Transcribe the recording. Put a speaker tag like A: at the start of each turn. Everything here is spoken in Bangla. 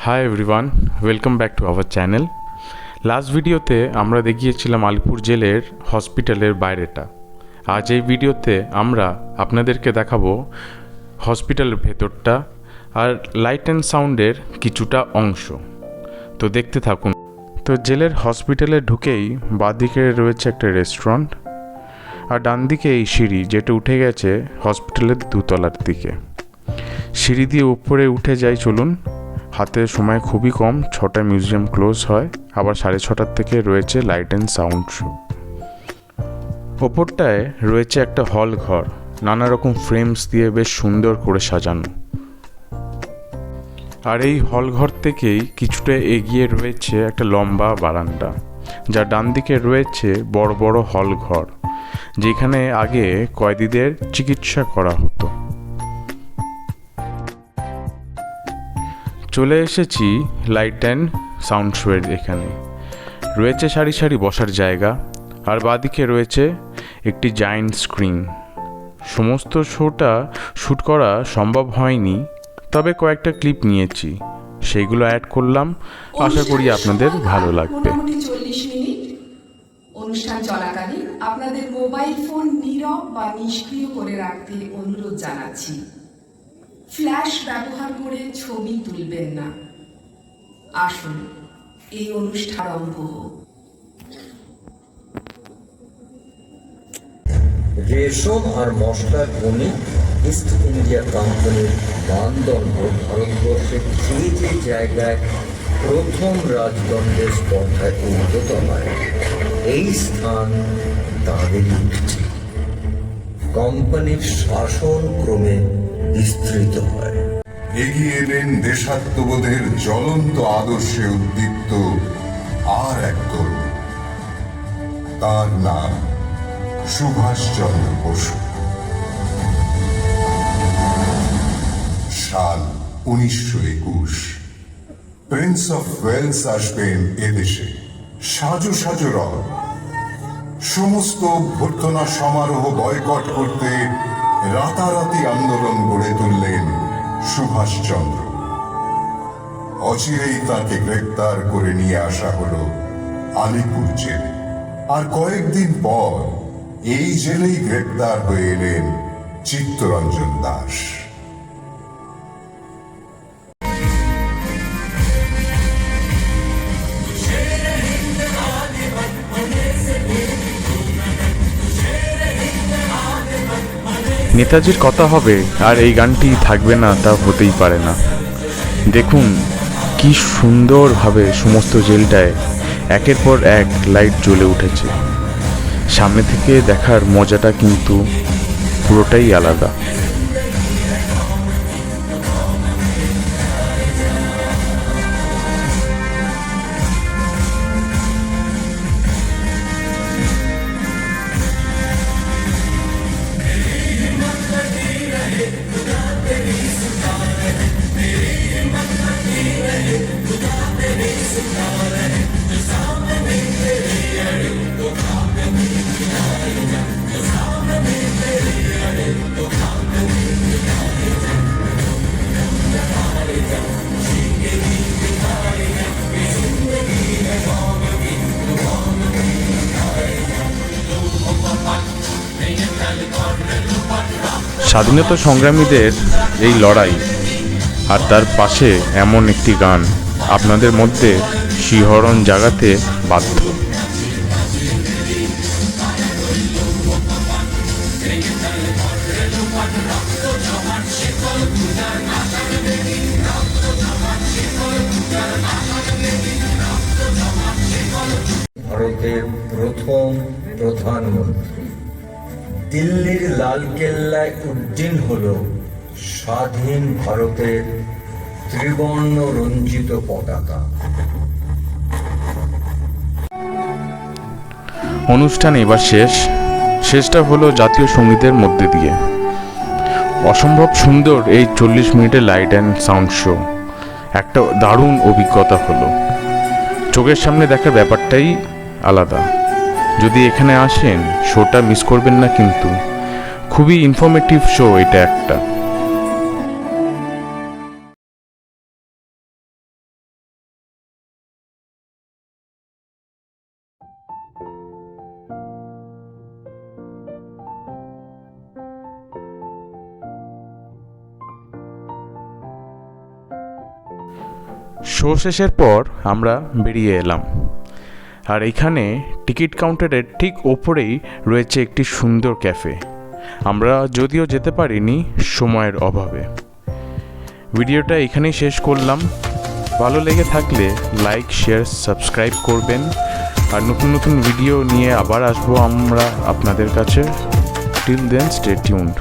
A: Hi everyone, welcome back to our channel. Last ভিডিওতে আমরা দেখিয়েছিলাম আলিপুর জেলের হসপিটালের বাইরেটা। আজ এই ভিডিওতে আমরা আপনাদেরকে দেখাবো হসপিটালের ভেতরটা আর লাইট অ্যান্ড সাউন্ডের কিছুটা অংশ। তো দেখতে থাকুন। তো জেলের হসপিটালে ঢুকেই বাঁদিকে রয়েছে একটা রেস্টুরেন্ট, আর ডান দিকে এই সিঁড়ি যেটা উঠে গেছে হসপিটালের দোতলার দিকে। সিঁড়ি দিয়ে উপরে উঠে যাই, চলুন। হাতে সময় খুবই কম, 6টায় মিউজিয়াম ক্লোজ হয়, আবার 6:30 থেকে রয়েছে লাইট অ্যান্ড সাউন্ড শো। ওপরটায় রয়েছে একটা হল ঘর, নানা রকম ফ্রেমস দিয়ে বেশ সুন্দর করে সাজানো। আর এই হল ঘর থেকেই কিছুটা এগিয়ে রয়েছে একটা লম্বা বারান্দা, যার ডান দিকে রয়েছে বড় বড় হল ঘর, যেখানে আগে কয়েদিদের চিকিৎসা করা হতো। চলে এসেছি লাইট অ্যান্ড সাউন্ড শোয়ের। এখানে রয়েছে সারি সারি বসার জায়গা, আর বাঁদিকে রয়েছে একটি জায়ান্ট স্ক্রিন। সমস্ত শোটা শ্যুট করা সম্ভব হয়নি, তবে কয়েকটা ক্লিপ নিয়েছি, সেইগুলো অ্যাড করলাম। আশা করি আপনাদের ভালো লাগবে।
B: 40 মিনিট অনুষ্ঠান চলাকালীন আপনাদের মোবাইল ফোন নীরব বা নিষ্ক্রিয় করে রাখতে অনুরোধ জানাচ্ছি। ফ্ল্যাশ ব্যবহার করে ছবি তুলবেন না। আসুন এই অনুষ্ঠান আরম্ভ হোক।
C: রেশম আর মশলার খনি ইস্ট ইন্ডিয়া কোম্পানির মানদণ্ড ভারতবর্ষের যে যে জায়গায় প্রথম রাজদণ্ডের স্পর্ধায় উন্নত হয়, এই স্থান তাদেরই উঠেছে। কোম্পানির শাসন ক্রমে বিস্তৃত হয়।
D: এগিয়ে এলেন দেশাত্মবোধের জ্বলন্ত আদর্শে উদ্দীপ্ত আর এক তরুণ। তার নাম সুভাষ চন্দ্র বসু। সাল 1921। প্রিন্স অফ ওয়েলস আসবেন এদেশে। সাজো সাজো রং। সমস্ত অভ্যর্থনা সমারোহ বয়কট করতে রাতারাতি আন্দোলন গড়ে তুললেন সুভাষচন্দ্র। অচিরেই তাকে গ্রেপ্তার করে নিয়ে আসা হলো আলিপুর জেলে। আর কয়েকদিন পর এই জেলেই গ্রেপ্তার হয়ে এলেন চিত্তরঞ্জন দাস।
A: নেতাজির কথা হবে আর এই গানটি থাকবে না, তা হতেই পারে না। দেখুন কি সুন্দরভাবে সমস্ত জেলটায় একের পর এক লাইট জ্বলে উঠেছে। সামনে থেকে দেখার মজাটা কিন্তু পুরোটাই আলাদা। স্বাধীনতা সংগ্রামীদের এই লড়াই, আর তার পাশে এমন একটি গান আপনাদের মধ্যে শিহরণ জাগাতে বাধ্য।
C: ভারতের প্রথম প্রধানমন্ত্রী। দিল্লির লালকেল্লায় উড্ডীন হল স্বাধীন ভারতের ত্রিবর্ণ রঞ্জিত পতাকা।
A: অনুষ্ঠান এবার শেষটা হলো জাতীয় সঙ্গীতের মধ্যে দিয়ে। অসম্ভব সুন্দর এই 40 মিনিটের লাইট অ্যান্ড সাউন্ড শো। একটা দারুণ অভিজ্ঞতা হলো। চোখের সামনে দেখার ব্যাপারটাই আলাদা। যদি এখানে আসেন, শোটা মিস করবেন না কিন্তু। খুবই ইনফরমেটিভ শো এটা একটা। শো শেষের পর আমরা বেরিয়ে এলাম, আর এখানে টিকিট কাউন্টারের ঠিক ওপরেই রয়েছে একটি সুন্দর ক্যাফে। আমরা যদিও যেতে পারিনি সময়ের অভাবে। ভিডিওটা এখানেই শেষ করলাম। ভালো লেগে থাকলে লাইক, শেয়ার, সাবস্ক্রাইব করবেন। আর নতুন নতুন ভিডিও নিয়ে আবার আসবো আমরা আপনাদের কাছে। Till then stay tuned.